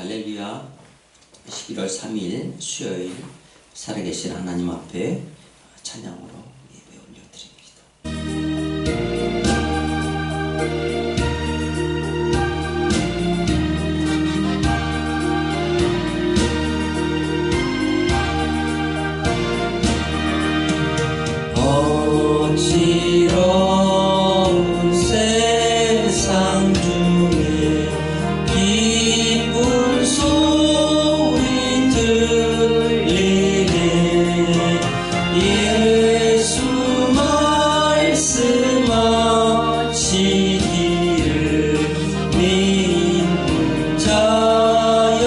할렐루야. 11월 3일 수요일 살아계신 하나님 앞에 찬양으로 예배 올려드립니다. 어지러운 세상 중에 기쁜 소리 들리네. 예수 말씀하시기를 믿는 자여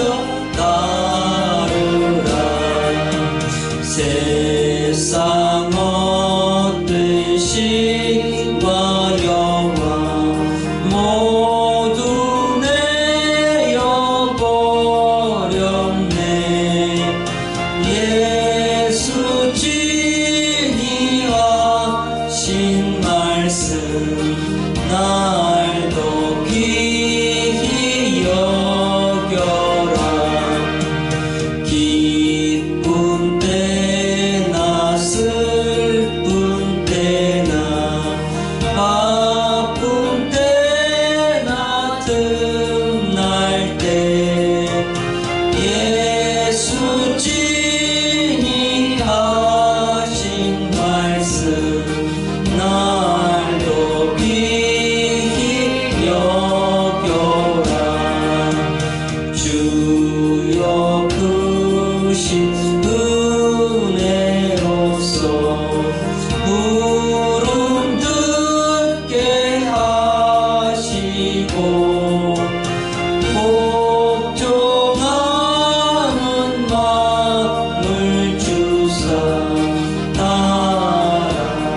따르라. 세상 얻은 신과 영화 모두 내어버렸네. 예수 진이 하신 말씀 날도 귀히 여겨라. 기쁜 때나 슬픈 때나 바쁜 때나 틈날 때 예수 진이 하신 말씀 날도 귀히 여겨라. 주여 크신 은혜로서 부름 듣게 하시고 복종하는 마음을 주사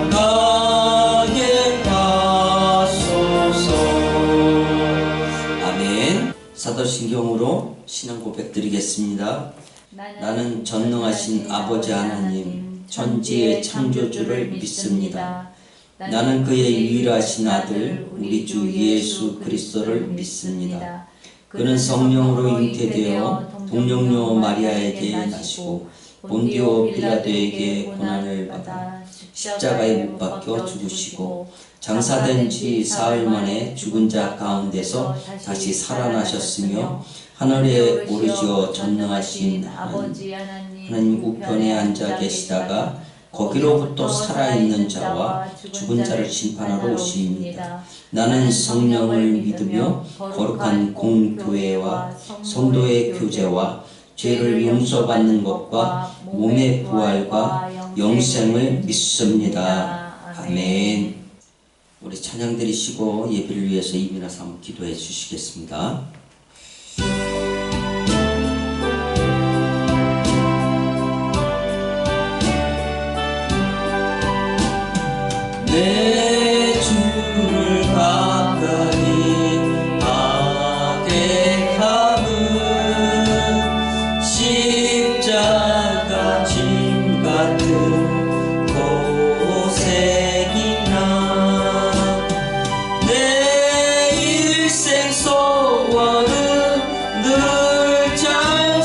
따라가게 하소서. 아멘. 사도신경으로 신앙 고백 드리겠습니다. 나는 전능하신 아버지 하나님 천지의 창조주를 믿습니다. 나는 그의 유일하신 아들 우리 주 예수 그리스도를 믿습니다. 그는 성령으로 잉태되어 동정녀 마리아에게 나시고 본디오 빌라도에게 고난을 받아 십자가에 못 박혀 죽으시고 장사된 지 사흘 만에 죽은 자 가운데서 다시 살아나셨으며 하늘에 오르시어 전능하신 하나님 우편에 앉아 계시다가 거기로부터 살아있는 자와 죽은 자를 심판하러 오시입니다. 나는 성령을 믿으며 거룩한 공교회와 성도의 교제와 죄를 용서받는 것과 몸의 부활과 영생을 믿습니다. 아멘. 우리 찬양 드리시고 예배를 위해서 입이나 삼아 기도해 주시겠습니다. 내 주를 가까이 하게 함은 십자가 짐 같은 고생이나 내 일생 소원은 늘 찬송하면서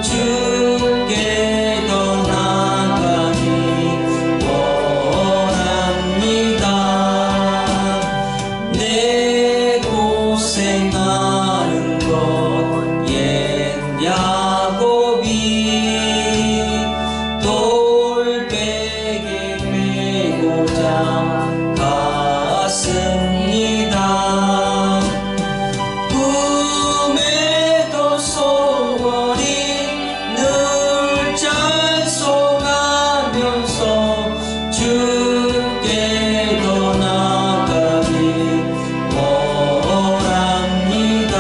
주께 더 나아가니 원합니다. 내 고생하는 것 옛 야곱이 돌베개 메고자 갔습니다. 꿈에도 소원이 늘 찬송하면서 주께 더 나아가기 원합니다.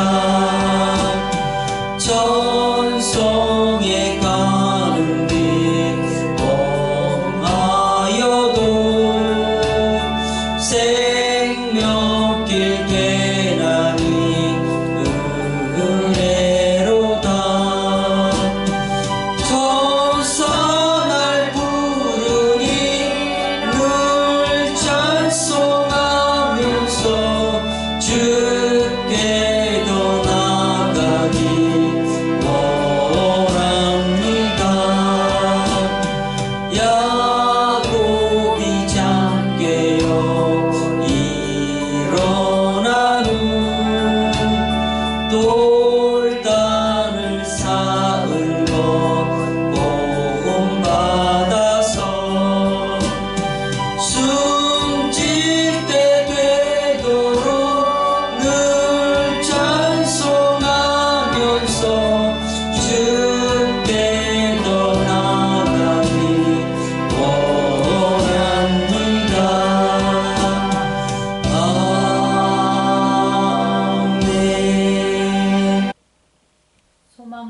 천성에 가는 길 험하여도 생명길 되나니 은혜로다. 천사 날 부르니 늘 찬송하면서 주께 더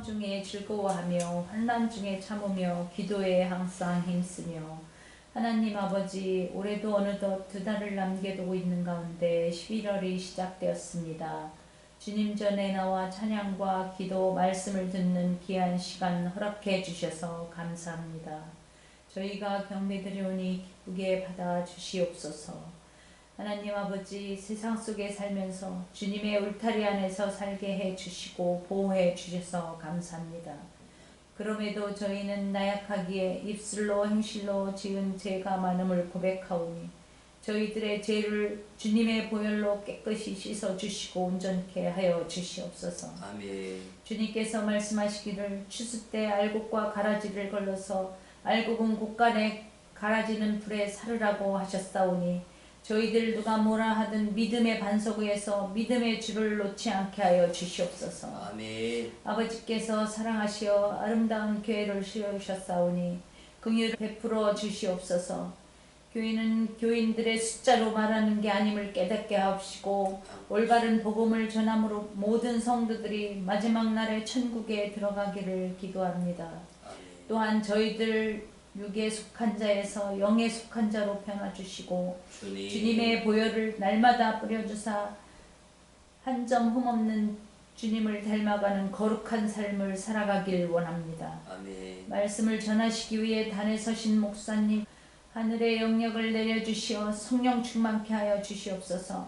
소망 중에 즐거워하며 환난 중에 참으며 기도에 항상 힘쓰며 하나님 아버지, 올해도 어느덧 2달을 남겨두고 있는 가운데 11월이 시작되었습니다. 주님 전에 나와 찬양과 기도, 말씀을 듣는 귀한 시간 허락해 주셔서 감사합니다. 저희가 경배드리오니 기쁘게 받아 주시옵소서. 하나님 아버지, 세상 속에 살면서 주님의 울타리 안에서 살게 해 주시고 보호해 주셔서 감사합니다. 그럼에도 저희는 나약하기에 입술로 행실로 지은 죄가 많음을 고백하오니 저희들의 죄를 주님의 보혈로 깨끗이 씻어 주시고 온전케 하여 주시옵소서. 아멘. 주님께서 말씀하시기를 추수 때 알곡과 가라지를 걸러서 알곡은 곳간에 가라지는 풀에 사르라고 하셨사오니 저희들 누가 뭐라 하든 믿음의 반석 위에서 믿음의 줄을 놓지 않게 하여 주시옵소서. 아멘. 아버지께서 사랑하시어 아름다운 교회를 세우셨사오니 긍휼을 베풀어 주시옵소서. 교회는 교인들의 숫자로 말하는 게 아님을 깨닫게 하옵시고 올바른 복음을 전함으로 모든 성도들이 마지막 날에 천국에 들어가기를 기도합니다. 아멘. 또한 저희들 육에 속한 자에서 영에 속한 자로 변화주시고 주님의 보혈을 날마다 뿌려주사 한 점 흠없는 주님을 닮아가는 거룩한 삶을 살아가길 원합니다. 아멘. 말씀을 전하시기 위해 단에 서신 목사님, 하늘의 영역을 내려주시어 성령 충만케 하여 주시옵소서.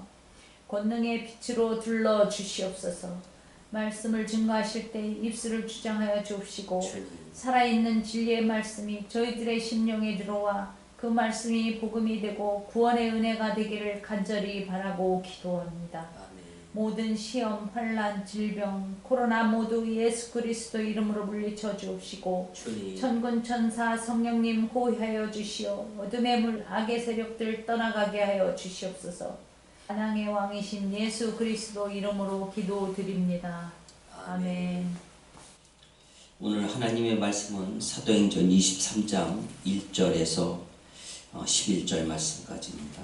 권능의 빛으로 둘러 주시옵소서. 말씀을 증거하실 때 입술을 주장하여 주옵시고 살아있는 진리의 말씀이 저희들의 심령에 들어와 그 말씀이 복음이 되고 구원의 은혜가 되기를 간절히 바라고 기도합니다. 아멘. 모든 시험, 환난, 질병, 코로나 모두 예수 그리스도 이름으로 물리쳐 주옵시고 천군 천사 성령님 호위하여 주시어 어둠의 물 악의 세력들 떠나가게 하여 주시옵소서. 만왕의 왕이신 예수 그리스도 이름으로 기도드립니다. 아멘. 오늘 하나님의 말씀은 사도행전 23장 1절에서 11절 말씀까지입니다.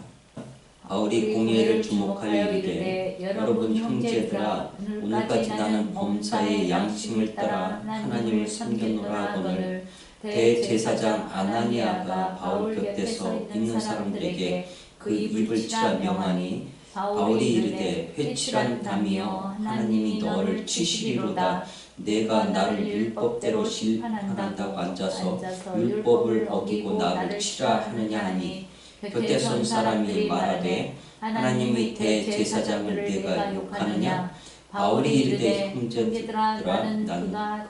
바울이 공회를 주목하여 이르되 여러분 형제들아 오늘까지 나는 범사의 양심을 따라 하나님을 섬겼노라 하거늘 대제사장 아나니아가 바울 곁에서 있는 사람들에게 그 입을 치라 명하니 바울이 이르되 회칠한 담이여 하나님이 너를 치시리로다. 내가 나를 율법대로 심판한다고 앉아서 율법을 어기고 나를 치라 하느냐 하니 곁에 선 사람이 말하되 하나님의 대제사장을 내가 욕하느냐. 바울이 이르되 형제들아 나는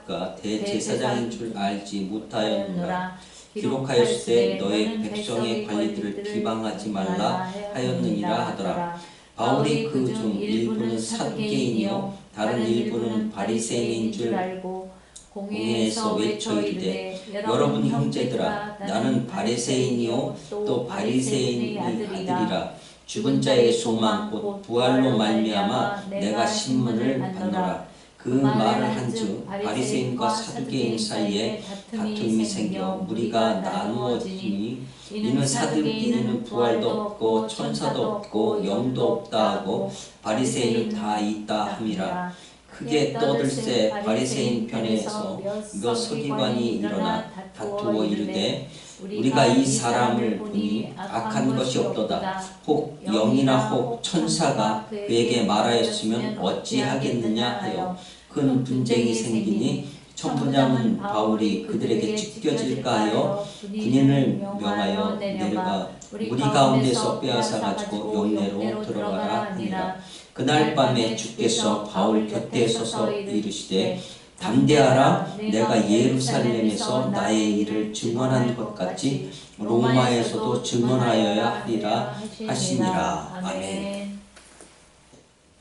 그가 대제사장인 줄 알지 못하였노라. 기록하였을 때 너의 백성의 관리들을 비방하지 말라 하였느니라 하더라. 바울이 그 중 일부는 사두개인이요 다른 일부는 바리새인인 줄 알고 공회에서 외쳐 이르되 여러분 형제들아 나는 바리새인이요 또 바리새인의 아들이라. 죽은 자의 소망 곧 부활로 말미암아 내가 신문을 받노라. 그 말을 한즉 바리새인과 사두개인 사이에 다툼이 생겨 무리가 나누어지니 이는 사두개인은 부활도 없고 천사도 없고 영도 없다 하고 바리새인은 다 있다 함이라. 크게 떠들새 바리새인 편에서 몇 서기관이 일어나 다투어 이르되 우리가 이 사람을 보니 악한 것이 없도다. 혹 영이나 혹 천사가 그에게 말하였으면 어찌하겠느냐 하여 큰 분쟁이 생기니 천부장은 바울이 그들에게 찢겨질까 하여 군인을 명하여 내려가 무리 가운데서 빼앗아 가지고 영내로 들어가라 하니라. 그날 밤에 주께서 바울 곁에 서서 이르시되 담대하라. 내가 예루살렘에서 나의 일을 증언한 것 같이 로마에서도 증언하여야 하리라 하시니라. 아멘.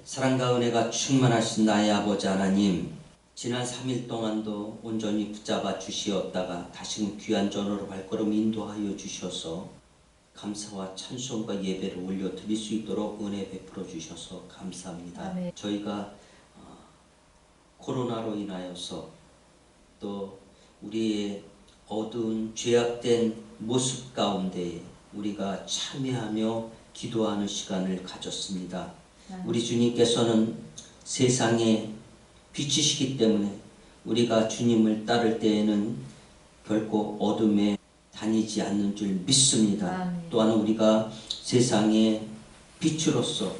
사랑과 은혜가 충만하신 나의 아버지 하나님, 지난 3일 동안도 온전히 붙잡아 주시었다가 다시금 귀한 전으로 발걸음 인도하여 주셔서 감사와 찬송과 예배를 올려드릴 수 있도록 은혜 베풀어 주셔서 감사합니다. 아멘. 저희가 코로나로 인하여서 또 우리의 어두운 죄악된 모습 가운데 우리가 참여하며 기도하는 시간을 가졌습니다. 우리 주님께서는 세상에 빛이시기 때문에 우리가 주님을 따를 때에는 결코 어둠에 다니지 않는 줄 믿습니다. 아멘. 또한 우리가 세상의 빛으로서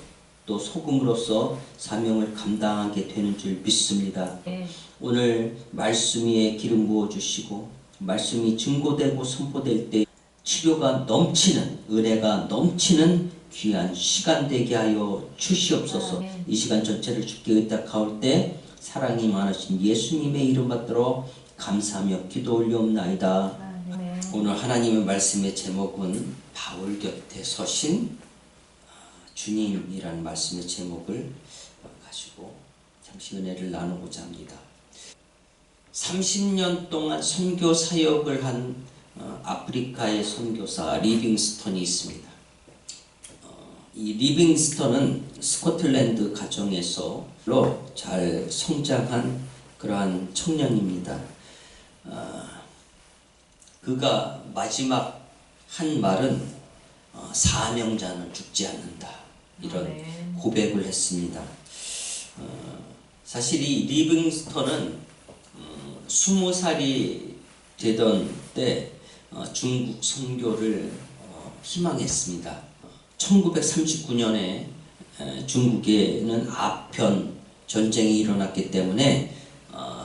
또 소금으로서 사명을 감당하게 되는 줄 믿습니다. 네. 오늘 말씀 위에 기름 부어 주시고 말씀이 증거되고 선포될 때 치료가 넘치는, 은혜가 넘치는 귀한 시간 되게 하여 주시옵소서. 아멘. 이 시간 전체를 주께 의탁하올 때 사랑이 많으신 예수님의 이름 받들어 감사하며 기도 올려옵나이다. 아멘. 오늘 하나님의 말씀의 제목은 바울 곁에 서신 주님이라는 말씀의 제목을 가지고 잠시 은혜를 나누고자 합니다. 30년 동안 선교 사역을 한 아프리카의 선교사 리빙스턴이 있습니다. 이 리빙스턴은 스코틀랜드 가정에서 잘 성장한 그러한 청년입니다. 그가 마지막 한 말은 사명자는 죽지 않는다, 이런 네. 고백을 했습니다. 사실 이 리빙스턴은 20살이 되던 때 중국 선교를 희망했습니다. 1939년에 중국에는 아편 전쟁이 일어났기 때문에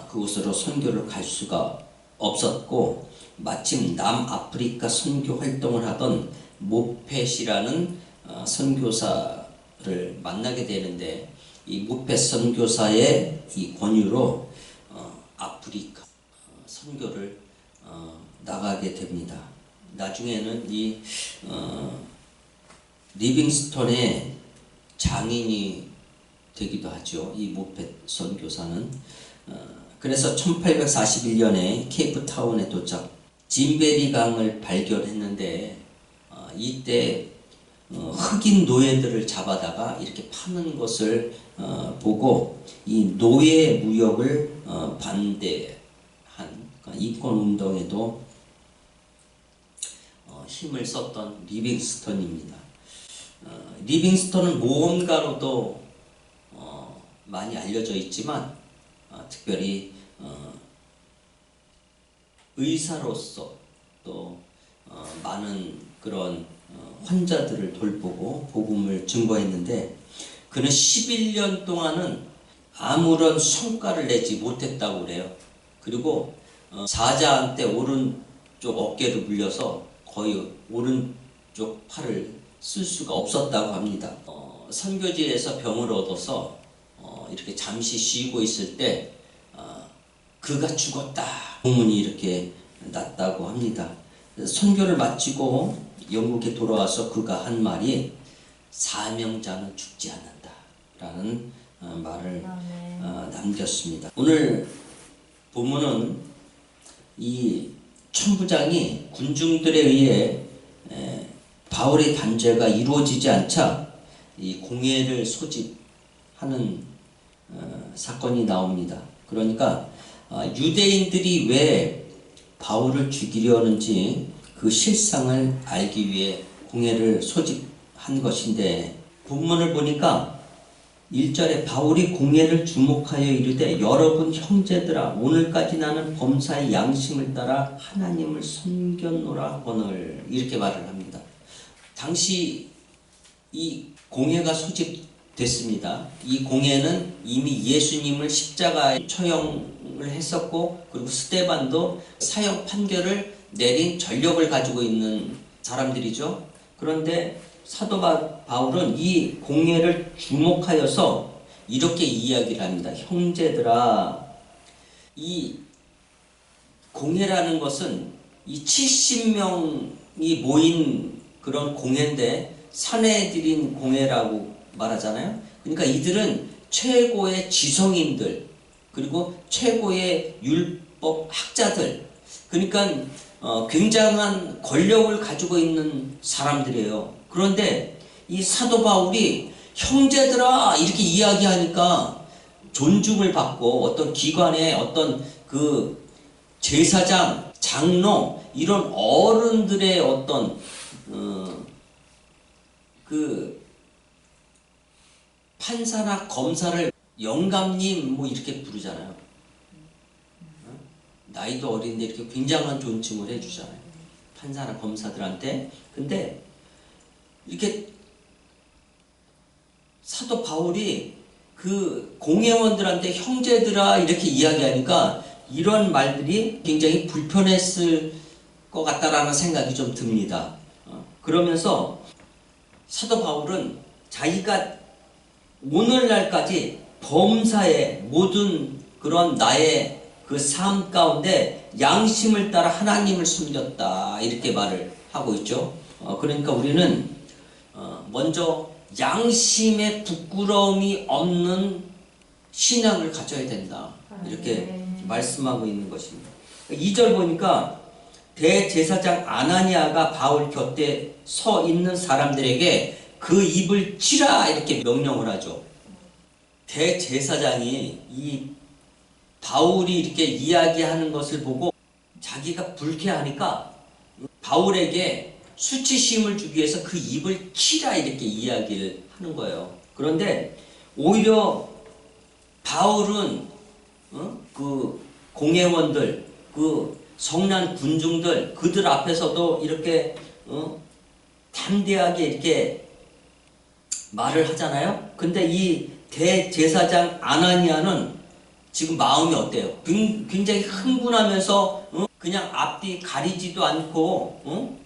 그곳으로 선교를 갈 수가 없었고, 마침 남아프리카 선교 활동을 하던 모펫이라는 선교사를 만나게 되는데, 이 모펫 선교사의 이 권유로 아프리카 선교를 나가게 됩니다. 나중에는 이 리빙스턴의 장인이 되기도 하죠. 이 모펫 선교사는. 그래서 1841년에 케이프타운에 도착, 짐베리 강을 발견했는데 이때 흑인 노예들을 잡아다가 이렇게 파는 것을 보고 이 노예 무역을 반대한, 그러니까 이권 운동에도 힘을 썼던 리빙스턴입니다. 리빙스턴은 모험가로도 많이 알려져 있지만 특별히 의사로서 또 많은 그런 환자들을 돌보고 복음을 증거했는데, 그는 11년 동안은 아무런 성과를 내지 못했다고 그래요. 그리고 사자한테 오른쪽 어깨를 물려서 거의 오른쪽 팔을 쓸 수가 없었다고 합니다. 선교지에서 병을 얻어서 이렇게 잠시 쉬고 있을 때 그가 죽었다 소문이 이렇게 났다고 합니다. 선교를 마치고 영국에 돌아와서 그가 한 말이 사명자는 죽지 않는다 라는 말을 남겼습니다. 오늘 본문은 이 천부장이 군중들에 의해 바울의 단죄가 이루어지지 않자 이 공회를 소집하는 사건이 나옵니다. 그러니까 유대인들이 왜 바울을 죽이려는지 그 실상을 알기 위해 공회를 소집한 것인데, 본문을 보니까 1절에 바울이 공회를 주목하여 이르되 여러분 형제들아, 오늘까지 나는 범사의 양심을 따라 하나님을 섬겼노라 하거늘, 이렇게 말을 합니다. 당시 이 공회가 소집됐습니다. 이 공회는 이미 예수님을 십자가에 처형을 했었고, 그리고 스데반도 사형 판결을 내린 전력을 가지고 있는 사람들이죠. 그런데 사도 바울은 이 공회를 주목하여서 이렇게 이야기를 합니다. 형제들아, 이 공회라는 것은 이 70명이 모인 그런 공회인데 사내들인 공회라고 말하잖아요. 그러니까 이들은 최고의 지성인들, 그리고 최고의 율법 학자들, 그러니까 굉장한 권력을 가지고 있는 사람들이에요. 그런데 이 사도 바울이 형제들아 이렇게 이야기하니까 존중을 받고 어떤 기관의 어떤 그 제사장, 장로, 이런 어른들의 어떤 그 판사나 검사를 영감님 뭐 이렇게 부르잖아요. 나이도 어린데 이렇게 굉장한 존칭을 해주잖아요. 판사나 검사들한테. 근데 이렇게 사도 바울이 그 공회원들한테 형제들아 이렇게 이야기하니까 이런 말들이 굉장히 불편했을 것 같다라는 생각이 좀 듭니다. 그러면서 사도 바울은 자기가 오늘날까지 범사의 모든 그런 나의 그 삶 가운데 양심을 따라 하나님을 숨겼다 이렇게 말을 하고 있죠. 그러니까 우리는 먼저 양심에 부끄러움이 없는 신앙을 가져야 된다 이렇게 말씀하고 있는 것입니다. 2절 보니까 대제사장 아나니아가 바울 곁에 서 있는 사람들에게 그 입을 치라 이렇게 명령을 하죠. 대제사장이 이 바울이 이렇게 이야기하는 것을 보고 자기가 불쾌하니까 바울에게 수치심을 주기 위해서 그 입을 치라 이렇게 이야기를 하는 거예요. 그런데 오히려 바울은 그 공회원들, 그 성난 군중들 그들 앞에서도 이렇게 담대하게 이렇게 말을 하잖아요. 근데 이 대제사장 아나니아는 지금 마음이 어때요? 굉장히 흥분하면서 그냥 앞뒤 가리지도 않고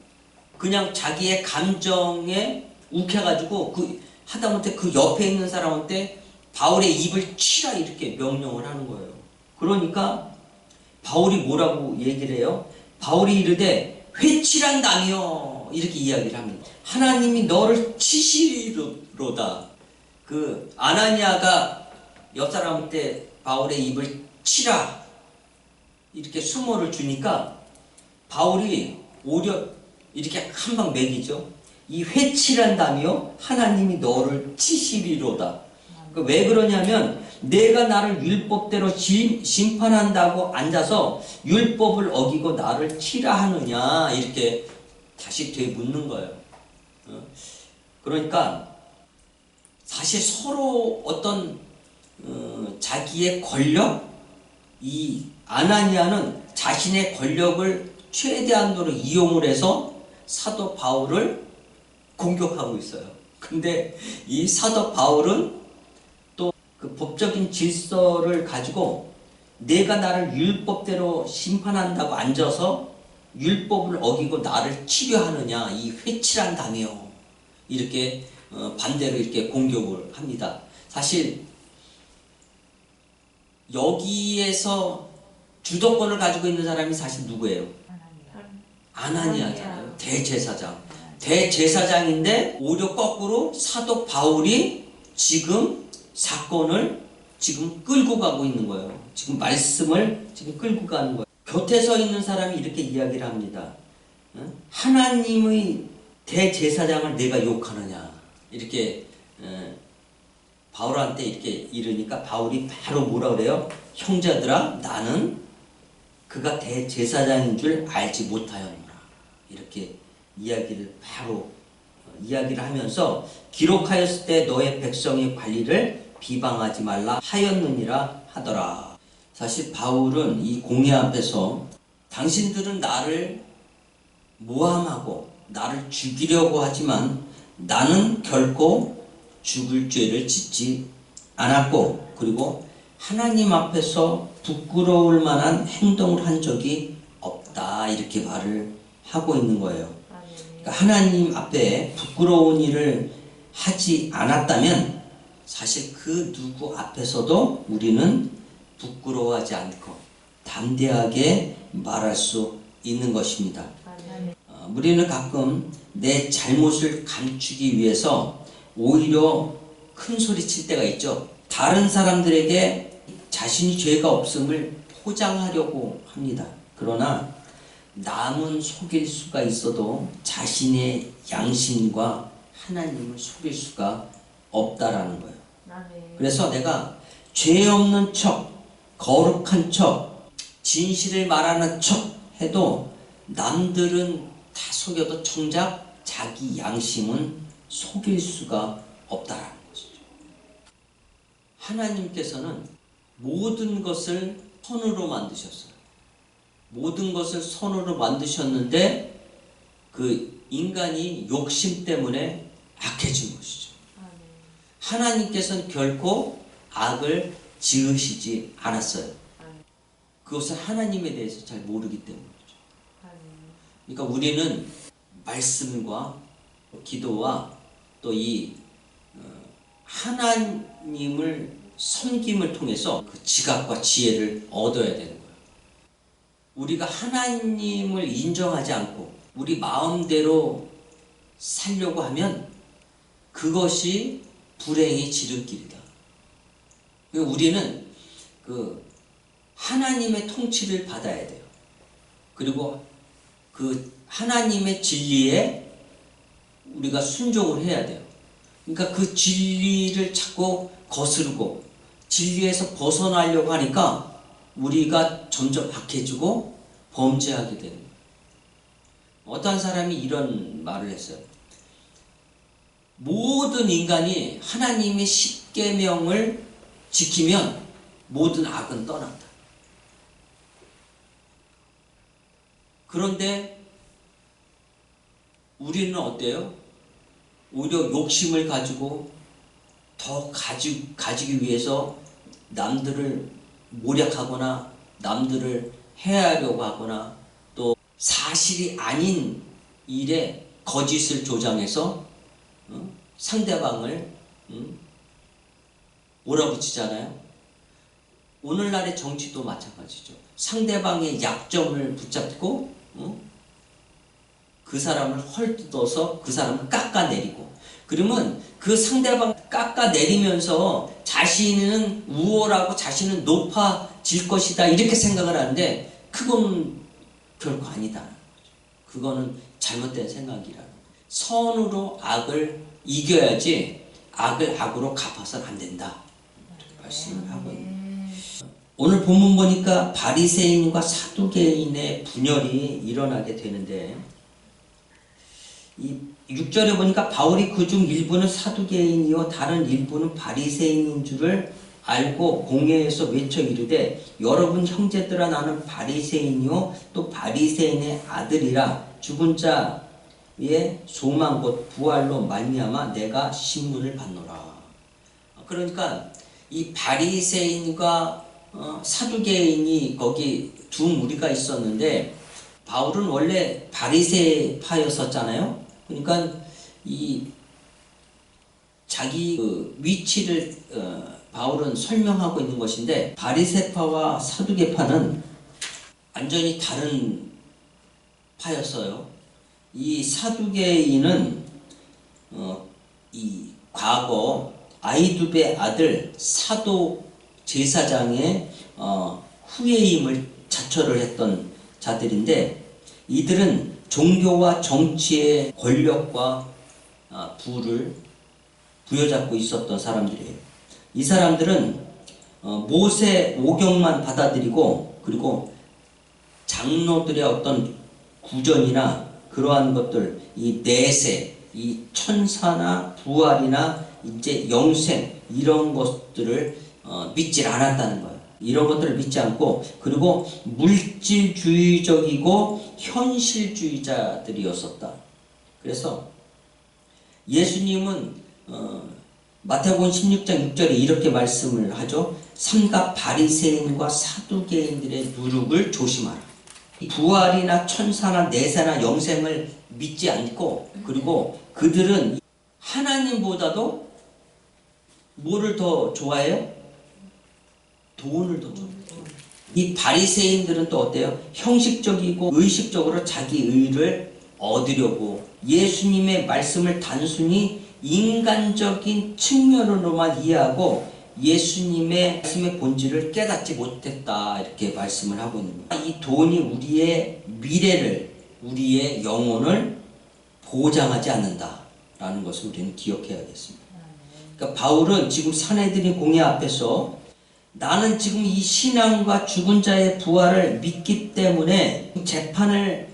그냥 자기의 감정에 욱해가지고 그 하다못해 그 옆에 있는 사람한테 바울의 입을 치라 이렇게 명령을 하는 거예요. 그러니까 바울이 뭐라고 얘기를 해요? 바울이 이르되 회치란다며 이렇게 이야기를 합니다. 하나님이 너를 치시리로다. 그 아나니아가 옆 사람한테 바울의 입을 치라 이렇게 수모를 주니까 바울이 오히려 이렇게 한 방 매기죠. 이 회치란다며 하나님이 너를 치시리로다. 왜 그러냐면 내가 나를 율법대로 심판한다고 앉아서 율법을 어기고 나를 치라 하느냐 이렇게 다시 되묻는 거예요. 그러니까 사실 서로 어떤 자기의 권력, 이 아나니아는 자신의 권력을 최대한으로 이용을 해서 사도 바울을 공격하고 있어요. 근데 이 사도 바울은 또 그 법적인 질서를 가지고 내가 나를 율법대로 심판한다고 앉아서 율법을 어기고 나를 치료하느냐 이 회치란다며 이렇게 반대로 이렇게 공격을 합니다. 사실 여기에서 주도권을 가지고 있는 사람이 사실 누구예요? 아나니아잖아요. 대제사장. 대제사장인데 오히려 거꾸로 사도 바울이 지금 사건을 지금 끌고 가고 있는 거예요. 지금 말씀을 지금 끌고 가는 거예요. 곁에 서 있는 사람이 이렇게 이야기를 합니다. 하나님의 대제사장을 내가 욕하느냐 이렇게 바울한테 이렇게 이르니까 바울이 바로 뭐라 그래요? 형제들아 나는 그가 대제사장인 줄 알지 못하였노라 이렇게 이야기를 바로 이야기를 하면서 기록하였을 때 너의 백성의 관리를 비방하지 말라 하였느니라 하더라. 사실 바울은 이 공회 앞에서 당신들은 나를 모함하고 나를 죽이려고 하지만 나는 결코 죽을 죄를 짓지 않았고 그리고 하나님 앞에서 부끄러울 만한 행동을 한 적이 없다 이렇게 말을 하고 있는 거예요. 그러니까 하나님 앞에 부끄러운 일을 하지 않았다면 사실 그 누구 앞에서도 우리는 부끄러워하지 않고 담대하게 말할 수 있는 것입니다. 우리는 가끔 내 잘못을 감추기 위해서 오히려 큰 소리 칠 때가 있죠. 다른 사람들에게 자신이 죄가 없음을 포장하려고 합니다. 그러나 남은 속일 수가 있어도 자신의 양심과 하나님을 속일 수가 없다라는 거예요. 그래서 내가 죄 없는 척, 거룩한 척, 진실을 말하는 척 해도 남들은 다 속여도 정작 자기 양심은 속일 수가 없다라는 것이죠. 하나님께서는 모든 것을 선으로 만드셨어요. 모든 것을 손으로 만드셨는데 그 인간이 욕심 때문에 악해진 것이죠. 하나님께서는 결코 악을 지으시지 않았어요. 그것을 하나님에 대해서 잘 모르기 때문이죠. 그러니까 우리는 말씀과 기도와 또 이 하나님을 섬김을 통해서 그 지각과 지혜를 얻어야 되는 거예요. 우리가 하나님을 인정하지 않고 우리 마음대로 살려고 하면 그것이 불행의 지름길이다. 그러니까 우리는 그 하나님의 통치를 받아야 돼요. 그리고 그 하나님의 진리에 우리가 순종을 해야 돼요. 그러니까 그 진리를 자꾸 거스르고 진리에서 벗어나려고 하니까 우리가 점점 악해지고 범죄하게 되는 거예요. 어떤 사람이 이런 말을 했어요. 모든 인간이 하나님의 십계명을 지키면 모든 악은 떠난다. 그런데 우리는 어때요? 오히려 욕심을 가지고 더 가지기 위해서 남들을 모략하거나 남들을 해하려고 하거나 또 사실이 아닌 일에 거짓을 조장해서 상대방을 몰아붙이잖아요. 오늘날의 정치도 마찬가지죠. 상대방의 약점을 붙잡고 그 사람을 헐뜯어서 그 사람을 깎아내리고, 그러면 그 상대방 깎아내리면서 자신은 우월하고 자신은 높아질 것이다 이렇게 생각을 하는데 그건 결코 아니다. 그거는 잘못된 생각이라는 거예요. 선으로 악을 이겨야지 악을 악으로 갚아서는 안 된다 이렇게 말씀을 하고 있는 거예요. 오늘 본문 보니까 바리새인과 사두개인의 분열이 일어나게 되는데 이 6절에 보니까 바울이 그중 일부는 사두개인이요 다른 일부는 바리새인인 줄을 알고 공회에서 외쳐 이르되 여러분 형제들아 나는 바리새인이요 또 바리새인의 아들이라 죽은 자의 소망 곧 부활로 말미암아 내가 신문을 받노라. 그러니까 이 바리새인과 사두개인이 거기 두 무리가 있었는데 바울은 원래 바리새파였었잖아요. 그러니까 이 자기 그 위치를 바울은 설명하고 있는 것인데 바리새파와 사두개파는 완전히 다른 파였어요. 이 사두개인은 이 과거 아이두베 아들 사도 제사장의 후예임을 자처를 했던 자들인데 이들은 종교와 정치의 권력과 부를 부여잡고 있었던 사람들이에요. 이 사람들은 모세 오경만 받아들이고 그리고 장로들의 어떤 구전이나 그러한 것들, 이 내세, 이 천사나 부활이나 이제 영생 이런 것들을 믿지 않았다는 거예요. 이런 것들을 믿지 않고 그리고 물질주의적이고 현실주의자들이었었다. 그래서 예수님은 마태복음 16장 6절에 이렇게 말씀을 하죠. 삼가 바리새인과 사두개인들의 누룩을 조심하라. 부활이나 천사나 내세나 영생을 믿지 않고 그리고 그들은 하나님보다도 뭐를 더 좋아해요? 돈을 더 좋아해요. 이 바리새인들은 또 어때요? 형식적이고 의식적으로 자기 의를 얻으려고 예수님의 말씀을 단순히 인간적인 측면으로만 이해하고 예수님의 말씀의 본질을 깨닫지 못했다 이렇게 말씀을 하고 있는 거예요. 이 돈이 우리의 미래를 우리의 영혼을 보장하지 않는다라는 것을 우리는 기억해야겠습니다. 그러니까 바울은 지금 산헤드린 공회 앞에서 나는 지금 이 신앙과 죽은 자의 부활을 믿기 때문에 재판을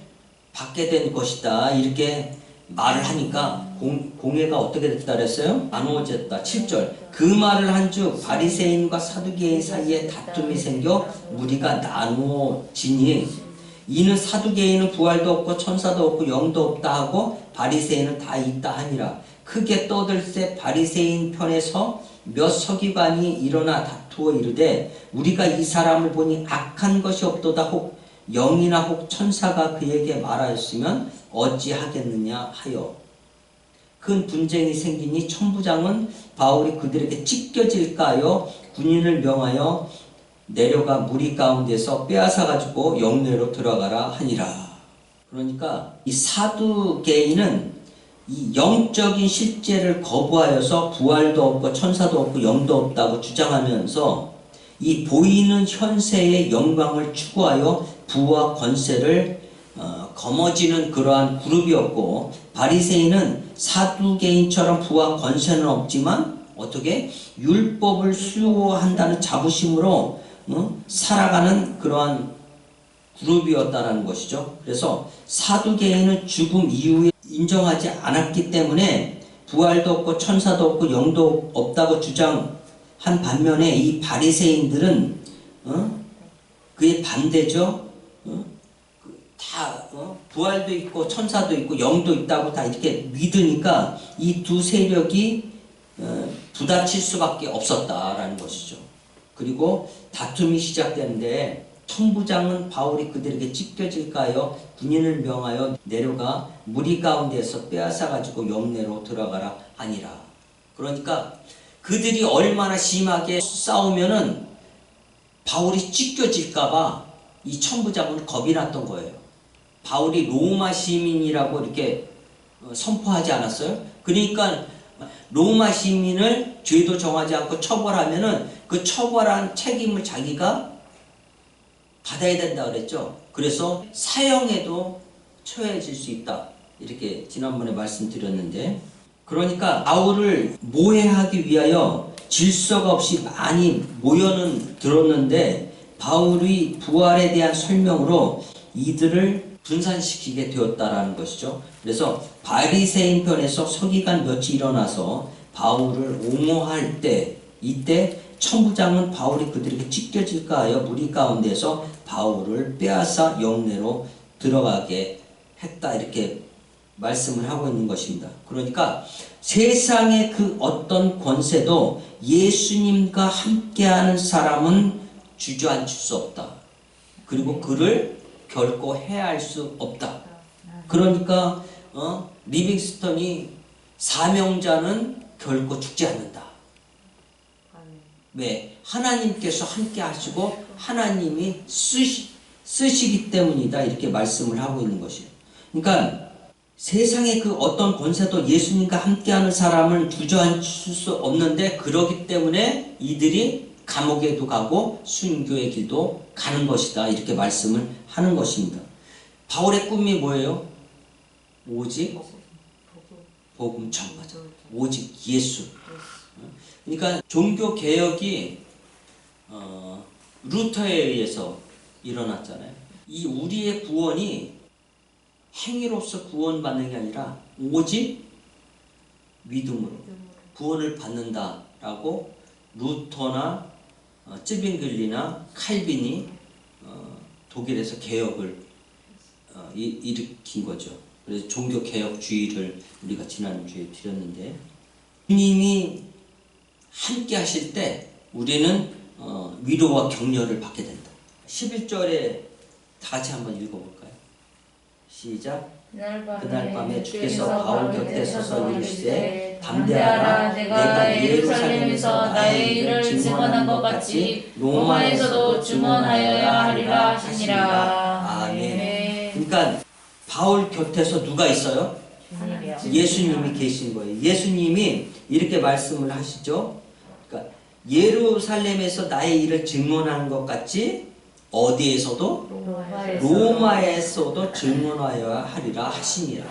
받게 된 것이다 이렇게 말을 하니까 공회가 어떻게 됐다 그랬어요? 나누어졌다. 7절 그 말을 한즉 바리새인과 사두개인 사이에 다툼이 생겨 무리가 나누어지니 이는 사두개인은 부활도 없고 천사도 없고 영도 없다 하고 바리새인은 다 있다 하니라. 크게 떠들새 바리새인 편에서 몇 서기관이 일어나 다투어 이르되 우리가 이 사람을 보니 악한 것이 없도다. 혹 영이나 혹 천사가 그에게 말하였으면 어찌하겠느냐 하여 큰 분쟁이 생기니 천부장은 바울이 그들에게 찢겨질까 하여 군인을 명하여 내려가 무리 가운데서 빼앗아 가지고 영내로 들어가라 하니라. 그러니까 이 사두개인은 이 영적인 실제를 거부하여서 부활도 없고 천사도 없고 영도 없다고 주장하면서 이 보이는 현세의 영광을 추구하여 부와 권세를 거머쥐는 그러한 그룹이었고, 바리새인은 사두개인처럼 부와 권세는 없지만 어떻게 율법을 수호한다는 자부심으로 살아가는 그러한 그룹이었다라는 것이죠. 그래서 사두개인은 죽음 이후에 인정하지 않았기 때문에 부활도 없고 천사도 없고 영도 없다고 주장한 반면에 이 바리새인들은 그에 반대죠. 다 부활도 있고 천사도 있고 영도 있다고 다 이렇게 믿으니까 이 두 세력이 부딪힐 수밖에 없었다라는 것이죠. 그리고 다툼이 시작되는데 천부장은 바울이 그들에게 찢겨질까 하여 군인을 명하여 내려가 무리 가운데에서 빼앗아 가지고 영내로 들어가라 하니라. 그러니까 그들이 얼마나 심하게 싸우면은 바울이 찢겨질까 봐 이 천부장은 겁이 났던 거예요. 바울이 로마 시민이라고 이렇게 선포하지 않았어요? 그러니까 로마 시민을 죄도 정하지 않고 처벌하면은 그 처벌한 책임을 자기가 받아야 된다 그랬죠. 그래서 사형에도 처해질 수 있다. 이렇게 지난번에 말씀드렸는데, 그러니까 바울을 모해하기 위하여 질서가 없이 많이 모여는 들었는데 바울의 부활에 대한 설명으로 이들을 분산시키게 되었다라는 것이죠. 그래서 바리새인 편에서 서기관 몇이 일어나서 바울을 옹호할 때, 이때 천부장은 바울이 그들에게 찢겨질까 하여 무리 가운데서 바울을 빼앗아 영내로 들어가게 했다. 이렇게 말씀을 하고 있는 것입니다. 그러니까 세상의 그 어떤 권세도 예수님과 함께하는 사람은 주저앉을 수 없다. 그리고 그를 결코 해할 수 없다. 그러니까 리빙스턴이 사명자는 결코 죽지 않는다. 왜? 하나님께서 함께 하시고 하나님이 쓰시기 때문이다. 이렇게 말씀을 하고 있는 것이에요. 그러니까 세상의 그 어떤 권세도 예수님과 함께하는 사람은 주저앉을 수 없는데, 그러기 때문에 이들이 감옥에도 가고 순교의 길도 가는 것이다. 이렇게 말씀을 하는 것입니다. 바울의 꿈이 뭐예요? 오직 복음 전파자. 오직 예수. 그러니까 종교 개혁이 루터에 의해서 일어났잖아요. 이 우리의 구원이 행위로서 구원받는 게 아니라 오직 믿음으로 구원을 받는다라고 루터나 쯔빙글리나 칼빈이 독일에서 개혁을 일으킨 거죠. 그래서 종교 개혁주의를 우리가 지난주에 드렸는데, 주님이 함께 하실 때 우리는 위로와 격려를 받게 된다. 11절에 다 같이 한번 읽어볼까요? 시작. 그날 밤에 주께서 바울 곁에 서서 이르시되 담대하라. 내가 예루살렘에서 나의 일을 증언한 것 같이 로마에서도 증언하여야 하리라 하시니라. 아멘. 그러니까 바울 곁에서 누가 있어요? 예수님이 계신 거예요. 예수님이 이렇게 말씀을 하시죠. 그러니까 예루살렘에서 나의 일을 증언한 것 같이 어디에서도? 로마에서도 증언하여야 하리라 하시니라.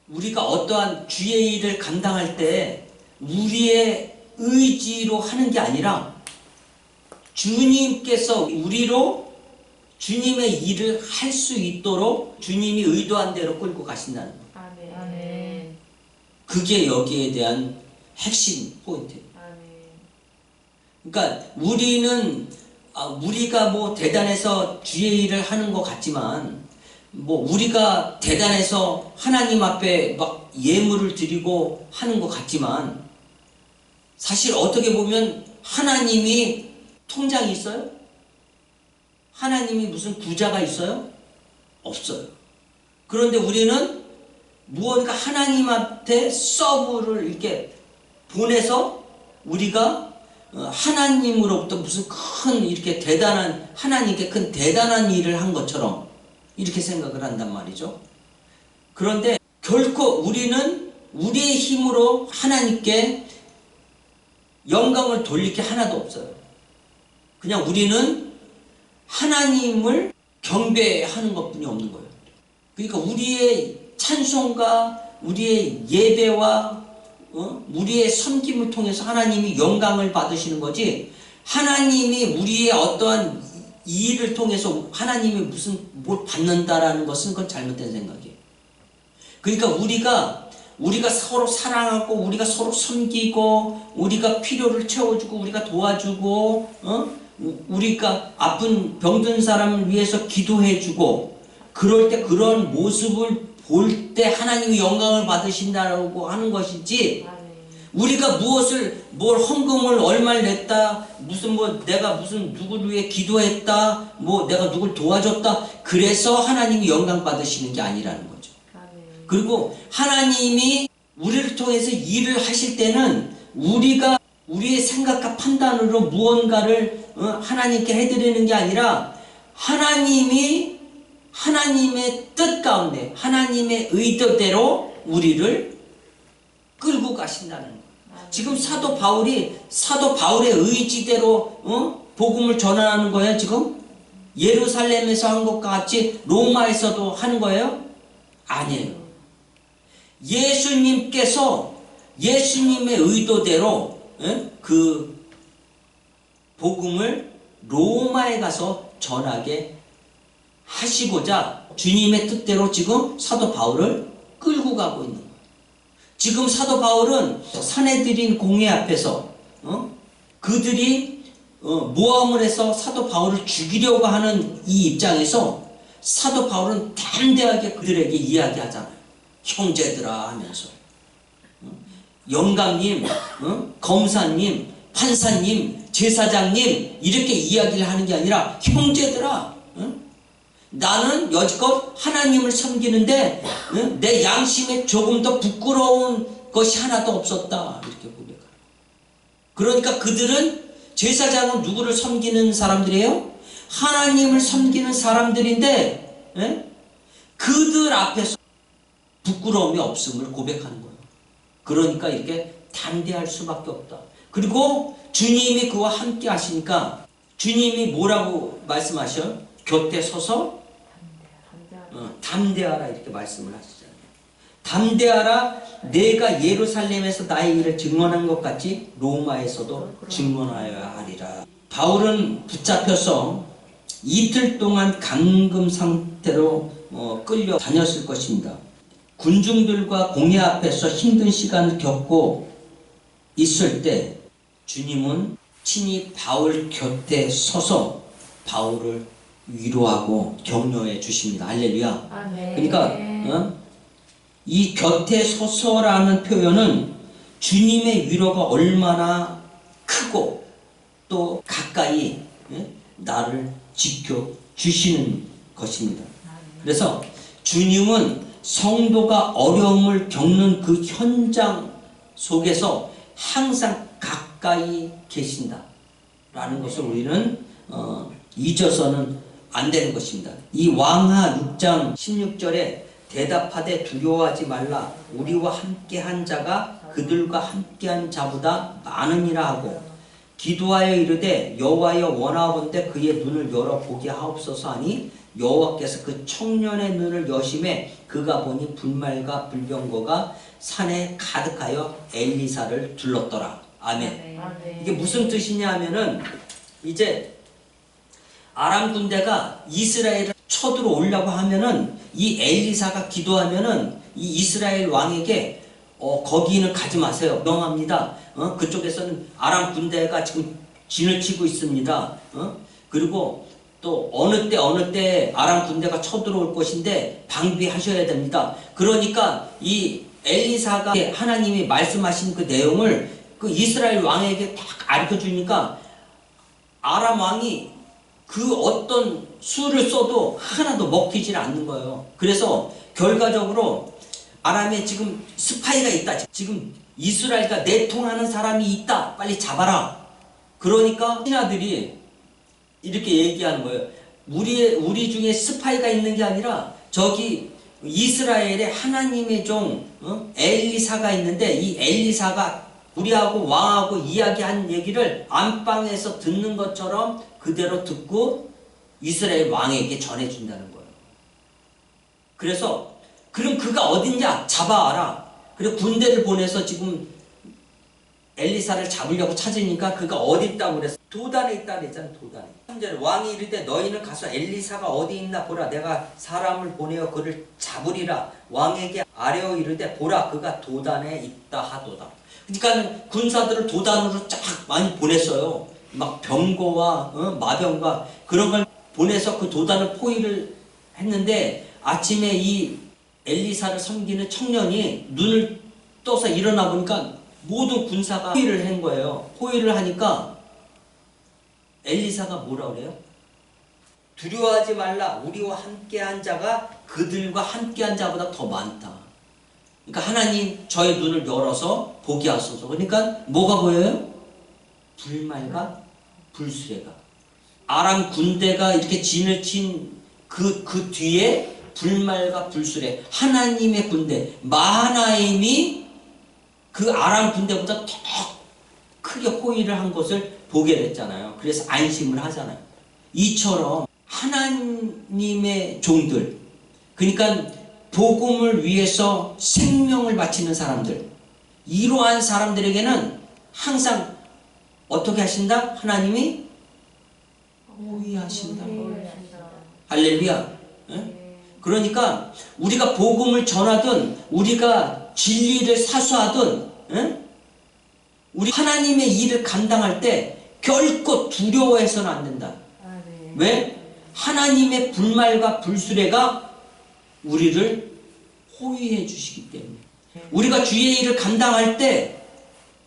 우리가 어떠한 주의 일을 감당할 때 우리의 의지로 하는 게 아니라 주님께서 우리로 주님의 일을 할 수 있도록 주님이 의도한 대로 끌고 가신다는 거예요. 아멘. 그게 여기에 대한 핵심 포인트예요. 그러니까 우리는 우리가 뭐 대단해서 주의 일을 하는 것 같지만 뭐 우리가 대단해서 하나님 앞에 막 예물을 드리고 하는 것 같지만 사실 어떻게 보면 하나님이 통장이 있어요? 하나님이 무슨 부자가 있어요? 없어요. 그런데 우리는 무언가 하나님한테 서브를 이렇게 보내서 우리가 하나님으로부터 무슨 큰 이렇게 대단한 하나님께 큰 대단한 일을 한 것처럼 이렇게 생각을 한단 말이죠. 그런데 결코 우리는 우리의 힘으로 하나님께 영광을 돌릴 게 하나도 없어요. 그냥 우리는 하나님을 경배하는 것뿐이 없는 거예요. 그러니까 우리의 찬송과 우리의 예배와 우리의 섬김을 통해서 하나님이 영광을 받으시는 거지, 하나님이 우리의 어떠한 일을 통해서 하나님이 무슨 뭘 받는다라는 것은 그건 잘못된 생각이에요. 그러니까 우리가 서로 사랑하고 우리가 서로 섬기고 우리가 필요를 채워주고 우리가 도와주고 우리가 아픈 병든 사람을 위해서 기도해주고 그럴 때 그런 모습을 볼 때 하나님이 영광을 받으신다고 하는 것이지, 우리가 뭘 헌금을 얼마를 냈다, 내가 누구를 위해 기도했다, 내가 누굴 도와줬다, 그래서 하나님이 영광 받으시는 게 아니라는 거죠. 그리고 하나님이 우리를 통해서 일을 하실 때는 우리가 우리의 생각과 판단으로 무언가를 하나님께 해드리는 게 아니라 하나님의 뜻 가운데 하나님의 의도대로 우리를 끌고 가신다는 거예요. 지금 사도 바울의 의지대로 복음을 전하는 거예요. 지금 예루살렘에서 한 것과 같이 로마에서도 하는 거예요? 아니에요. 예수님께서 예수님의 의도대로 그 복음을 로마에 가서 전하게 하시고자 주님의 뜻대로 지금 사도 바울을 끌고 가고 있는 거예요. 지금 사도 바울은 사내들인 공회 앞에서 그들이 모함을 해서 사도 바울을 죽이려고 하는 이 입장에서 사도 바울은 담대하게 그들에게 이야기하잖아요. 형제들아 하면서 영감님, 검사님, 판사님, 제사장님 이렇게 이야기를 하는 게 아니라 형제들아, 나는 여지껏 하나님을 섬기는데 내 양심에 조금 더 부끄러운 것이 하나도 없었다, 이렇게 고백해요. 그러니까 그들은, 제사장은 누구를 섬기는 사람들이에요? 하나님을 섬기는 사람들인데 그들 앞에서 부끄러움이 없음을 고백하는 거예요. 그러니까 이렇게 담대할 수밖에 없다. 그리고 주님이 그와 함께 하시니까 주님이 뭐라고 말씀하셔요? 곁에 서서 담대하라 이렇게 말씀을 하시잖아요. 담대하라, 내가 예루살렘에서 나의 일을 증언한 것 같이 로마에서도 증언하여야 하리라. 바울은 붙잡혀서 이틀 동안 감금 상태로 끌려 다녔을 것입니다. 군중들과 공회 앞에서 힘든 시간을 겪고 있을 때 주님은 친히 바울 곁에 서서 바울을 위로하고 격려해 주십니다. 할렐루야. 그러니까 이 곁에 서서라는 표현은 주님의 위로가 얼마나 크고 또 가까이 나를 지켜주시는 것입니다. 그래서 주님은 성도가 어려움을 겪는 그 현장 속에서 항상 가까이 계신다라는 것을 우리는 잊어서는 안 되는 것입니다. 이 왕하 6장 16절에 대답하되 두려워하지 말라, 우리와 함께한 자가 그들과 함께한 자보다 많으니라 하고, 기도하여 이르되 여호와여 원하건대 그의 눈을 열어 보게 하옵소서 하니 여호와께서 그 청년의 눈을 여심해 그가 보니 불말과 불병거가 산에 가득하여 엘리사를 둘렀더라. 아멘. 이게 무슨 뜻이냐 하면은, 이제 아람 군대가 이스라엘을 쳐들어오려고 하면은 이 엘리사가 기도하면은 이 이스라엘 왕에게 거기는 가지 마세요, 명합니다. 그쪽에서는 아람 군대가 지금 진을 치고 있습니다. 그리고 또 어느 때 아람 군대가 쳐들어올 것인데 방비하셔야 됩니다. 그러니까 이 엘리사가 하나님이 말씀하신 그 내용을 그 이스라엘 왕에게 딱 가르쳐 주니까 아람 왕이 그 어떤 수를 써도 하나도 먹히질 않는 거예요. 그래서 결과적으로 아람에 지금 스파이가 있다. 지금 이스라엘과 내통하는 사람이 있다. 빨리 잡아라. 그러니까 신하들이 이렇게 얘기하는 거예요. 우리 중에 스파이가 있는 게 아니라 저기 이스라엘에 하나님의 종 엘리사가 있는데 이 엘리사가 우리하고 왕하고 이야기한 얘기를 안방에서 듣는 것처럼 그대로 듣고 이스라엘 왕에게 전해준다는 거예요. 그래서 그럼 그가 어딨냐? 잡아와라. 그리고 군대를 보내서 지금 엘리사를 잡으려고 찾으니까 그가 어디 있다고 그랬어? 도단에 있다 그랬잖아. 도단에. 3절 왕이 이르되 너희는 가서 엘리사가 어디 있나 보라. 내가 사람을 보내어 그를 잡으리라. 왕에게 아뢰어 이르되 보라 그가 도단에 있다 하도다. 그러니까 군사들을 도단으로 쫙 많이 보냈어요. 막 병거와 마병과 그런 걸 보내서 그 도단을 포위를 했는데 아침에 이 엘리사를 섬기는 청년이 눈을 떠서 일어나 보니까 모든 군사가 포위를 한 거예요. 포위를 하니까 엘리사가 뭐라 그래요? 두려워하지 말라. 우리와 함께한 자가 그들과 함께한 자보다 더 많다. 그러니까 하나님 저의 눈을 열어서 보게 하소서. 그러니까 뭐가 보여요? 불말과 불수레가. 아람 군대가 이렇게 진을 친 그 뒤에 불말과 불수레. 하나님의 군대 마하나임이 그 아람 군대보다 더 크게 호위를 한 것을 보게 됐잖아요. 그래서 안심을 하잖아요. 이처럼 하나님의 종들, 그러니까 복음을 위해서 생명을 바치는 사람들, 이러한 사람들에게는 항상 어떻게 하신다? 하나님이 호위하신다. 할렐루야. 그러니까 우리가 복음을 전하든 우리가 진리를 사수하든 우리 하나님의 일을 감당할 때 결코 두려워해서는 안 된다. 왜? 하나님의 불말과 불수레가 우리를 호위해 주시기 때문에. 우리가 주의 일을 감당할 때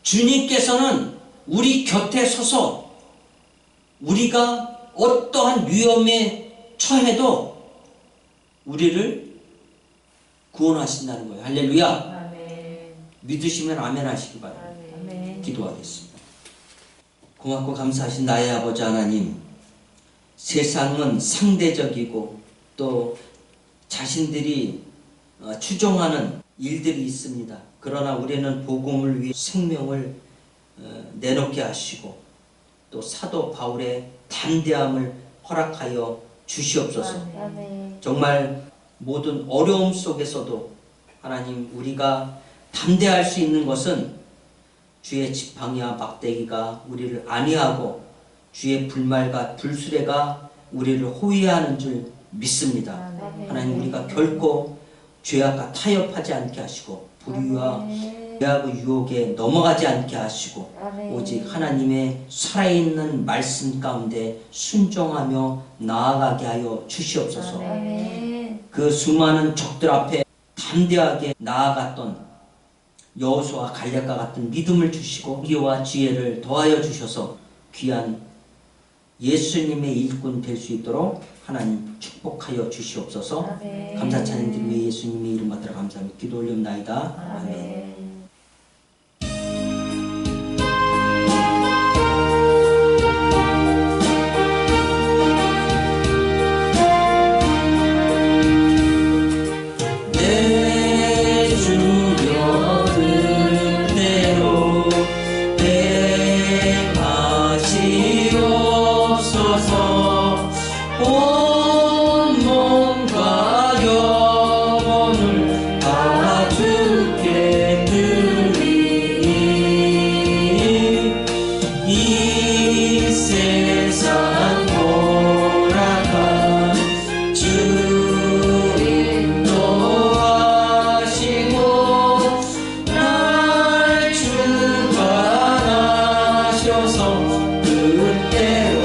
주님께서는 우리 곁에 서서 우리가 어떠한 위험에 처해도 우리를 구원하신다는 거예요. 할렐루야. 아멘. 믿으시면 아멘 하시기 바랍니다. 아멘. 기도하겠습니다. 고맙고 감사하신 나의 아버지 하나님, 세상은 상대적이고 또 자신들이 추종하는 일들이 있습니다. 그러나 우리는 복음을 위해 생명을 내놓게 하시고 또 사도 바울의 담대함을 허락하여 주시옵소서. 아멘. 정말 모든 어려움 속에서도 하나님 우리가 담대할 수 있는 것은 주의 지팡이와 막대기가 우리를 안위하고 주의 불말과 불수레가 우리를 호위하는 줄 믿습니다. 아멘. 하나님 우리가 결코 죄악과 타협하지 않게 하시고 불의와 죄악의 유혹에 넘어가지 않게 하시고 오직 하나님의 살아있는 말씀 가운데 순종하며 나아가게 하여 주시옵소서. 아멘. 그 수많은 적들 앞에 담대하게 나아갔던 여호수아 갈렙과 같은 믿음을 주시고 기와 지혜를 더하여 주셔서 귀한 예수님의 일꾼 될 수 있도록 하나님 축복하여 주시옵소서. 아멘. 감사 찬양 드리며 예수님의 이름 받들어 감사하며 기도 올리옵나이다. 아멘. 아멘. 내 주려는 대로 행하시옵소서. 온 몸과 영혼을 다 주께 드리니 이 세상 돌아간 주님 도와시고 날 주관하셔서 그대로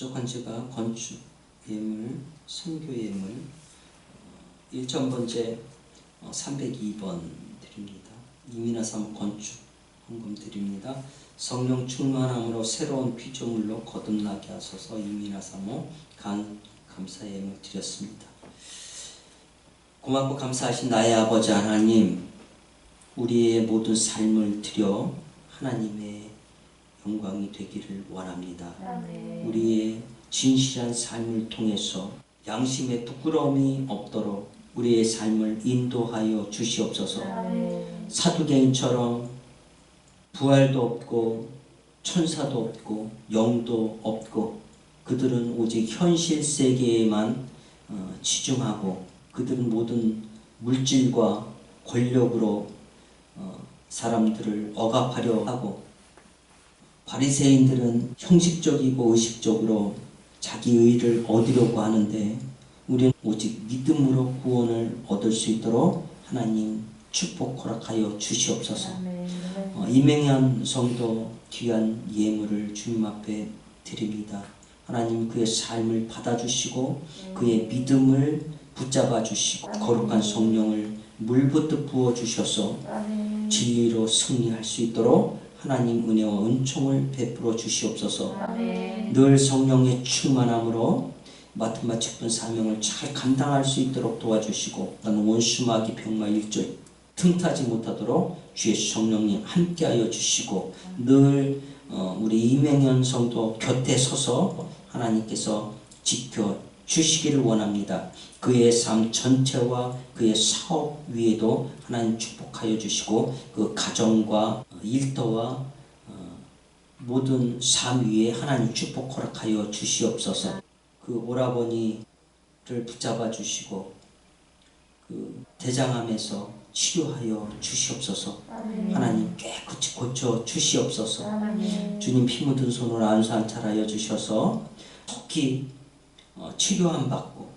부족한 제가 건축 예물, 선교 예물 1,000번째 302번 드립니다. 이민아 사모 건축 헌금 드립니다. 성령 충만함으로 새로운 피조물로 거듭나게 하소서. 이민아 사모 감사 예물 드렸습니다. 고맙고 감사하신 나의 아버지 하나님, 우리의 모든 삶을 드려 하나님의 영광이 되기를 원합니다. 아멘. 우리의 진실한 삶을 통해서 양심의 부끄러움이 없도록 우리의 삶을 인도하여 주시옵소서. 아멘. 사두개인처럼 부활도 없고 천사도 없고 영도 없고 그들은 오직 현실 세계에만 치중하고 그들은 모든 물질과 권력으로 사람들을 억압하려 하고, 바리새인들은 형식적이고 의식적으로 자기 의를 얻으려고 하는데 우리는 오직 믿음으로 구원을 얻을 수 있도록 하나님 축복 허락하여 주시옵소서. 아멘. 이명현 성도 귀한 예물을 주님 앞에 드립니다. 하나님 그의 삶을 받아주시고 그의 믿음을 붙잡아 주시고 거룩한 성령을 물붓듯 부어주셔서 진리로 승리할 수 있도록 하나님 은혜와 은총을 베풀어 주시옵소서. 아멘. 늘 성령의 충만함으로 맡은 바 직분 사명을 잘 감당할 수 있도록 도와주시고 나는 원수마귀 병마 일절 틈타지 못하도록 주의 성령님 함께하여 주시고 늘 우리 이명현 성도 곁에 서서 하나님께서 지켜 주시기를 원합니다. 그의 삶 전체와 그의 사업 위에도 하나님 축복하여 주시고 그 가정과 일터와 모든 삶 위에 하나님 축복 허락하여 주시옵소서. 그 오라버니를 붙잡아 주시고 그 대장암에서 치료하여 주시옵소서. 하나님 깨끗이 고쳐 주시옵소서. 주님 피 묻은 손으로 안수한탈하여 주셔서 속히 치료함 받고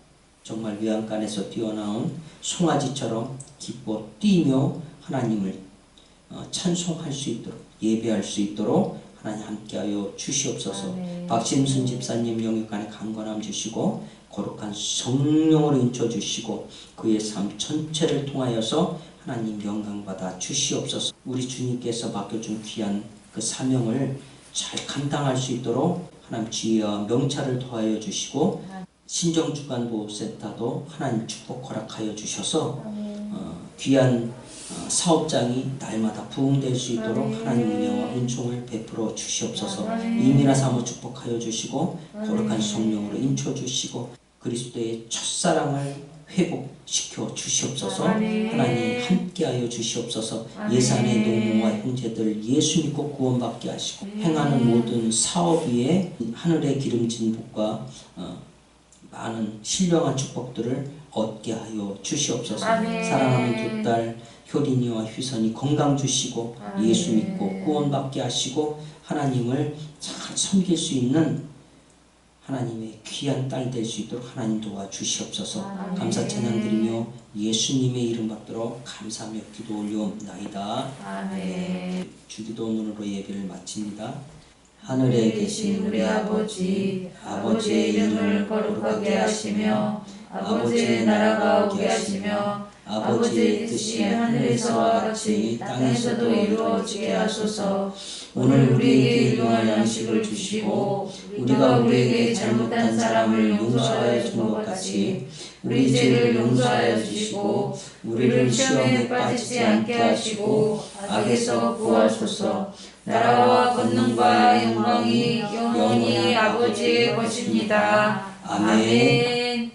정말 외양간에서 뛰어나온 송아지처럼 기뻐 뛰며 하나님을 찬송할 수 있도록 예배할 수 있도록 하나님 함께하여 주시옵소서. 박심순 집사님 영육간에 강건함 주시고 거룩한 성령으로 인쳐주시고 그의 삶 전체를 통하여서 하나님 영광받아 주시옵소서. 우리 주님께서 맡겨준 귀한 그 사명을 잘 감당할 수 있도록 하나님 지혜와 명찰을 더하여 주시고 신정주간보호센터도 하나님 축복 허락하여 주셔서 귀한 사업장이 날마다 부흥될 수 있도록 하나님 은혜와 은총을 베풀어 주시옵소서. 이민아 사모 축복하여 주시고 거룩한 성령으로 인쳐 주시고 그리스도의 첫사랑을 회복시켜 주시옵소서. 하나님 함께하여 주시옵소서. 예산의 노모와 형제들 예수 믿고 구원받게 하시고 행하는 모든 사업 위에 하늘의 기름진 복과 많은 신령한 축복들을 얻게 하여 주시옵소서. 사랑하는 두 딸 효린이와 휴선이 건강 주시고 예수 믿고 구원받게 하시고 하나님을 잘 섬길 수 있는 하나님의 귀한 딸 될 수 있도록 하나님 도와주시옵소서. 감사 찬양 드리며 예수님의 이름 받들어 감사하며 기도 올려옵나이다. 아멘. 주기도문으로 예배를 마칩니다. 하늘에 계신 우리 아버지, 아버지의 이름을 거룩하게 하시며 아버지의 나라가 오게 하시며 아버지의 뜻이 하늘에서와 같이 땅에서도 이루어지게 하소서. 오늘 우리에게 일용할 양식을 주시고 우리가 우리에게 잘못한 사람을 용서하여 준 것 같이 우리 죄를 용서하여 주시고 우리를 시험에 빠지지 않게 하시고 악에서 구하소서. 나라와 권능과 영광이 영원히 아버지의 것입니다. 아멘.